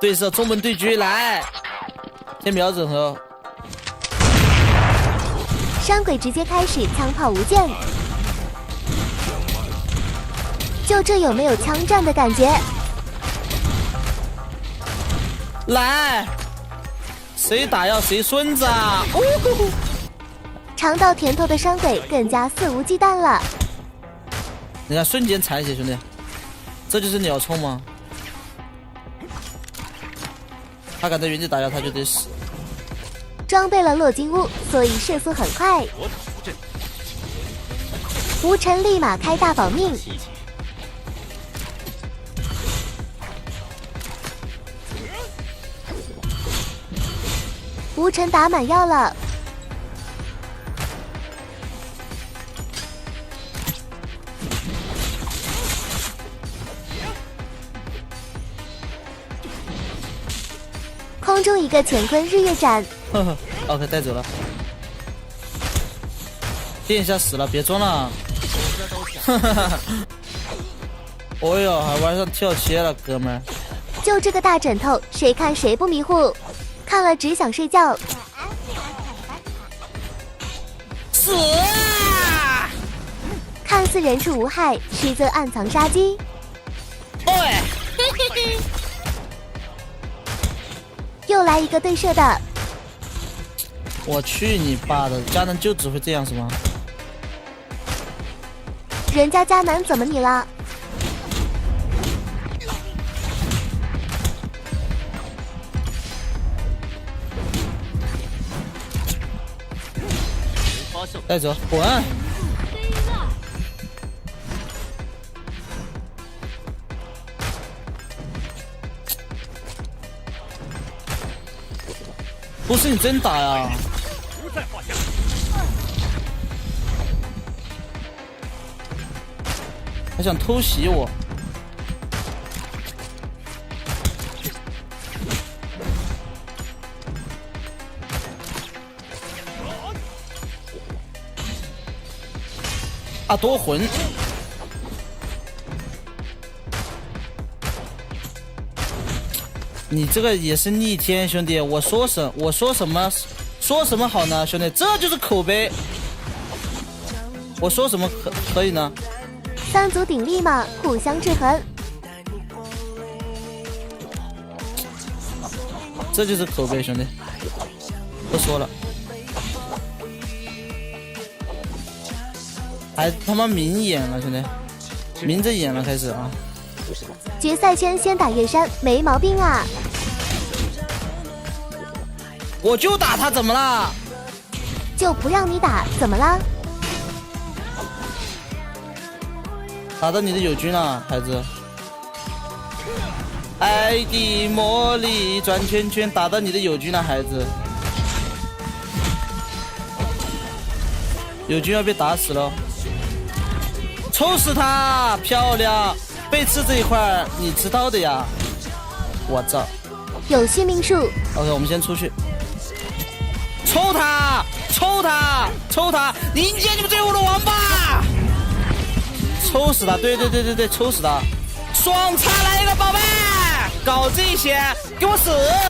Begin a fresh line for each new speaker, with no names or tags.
对手中门对狙来，先瞄准哦。
山鬼直接开始枪炮无间，就这有没有枪战的感觉？
来，谁打要谁孙子啊！哦，
尝到甜头的山鬼更加肆无忌惮了。
你看瞬间残血，兄弟，这就是鸟冲吗？他敢在原地打药，他就得死。
装备了落金乌，所以射速很快。吴晨立马开大保命。吴晨打满药了。空中一个乾坤日月斩，
呵呵 ，OK 带走了。殿下死了，别装了。哈哈哈！哦哟，还玩上跳切了，哥们儿。
就这个大枕头，谁看谁不迷糊，看了只想睡觉。
死啊！
看似人畜无害，实则暗藏杀机。
喂，
又来一个对射的，
我去你爸的！迦南就只会这样是吗？
人家迦南怎么你了？
带走，滚！不是你真打呀！还想偷袭我？啊，夺魂！你这个也是逆天，兄弟！我说什么好呢，兄弟？这就是口碑。我说什么可以呢？
三足鼎立嘛，互相制衡。
这就是口碑，兄弟。不说了。还他妈明演了，兄弟，明着演了，开始啊！
决赛圈先打叶山，没毛病啊！
我就打他，怎么啦？
就不让你打，怎么啦？
打到你的友军了，孩子。爱的魔力转圈圈，打到你的友军了，孩子。友军要被打死了。抽死他，漂亮！背刺这一块你知道的呀。我操！
有续命术。
OK， 我们先出去。抽他！抽他！抽他！迎接你们最后的王八！抽死他！对，抽死他！双叉来一个宝贝！搞这些，给我死！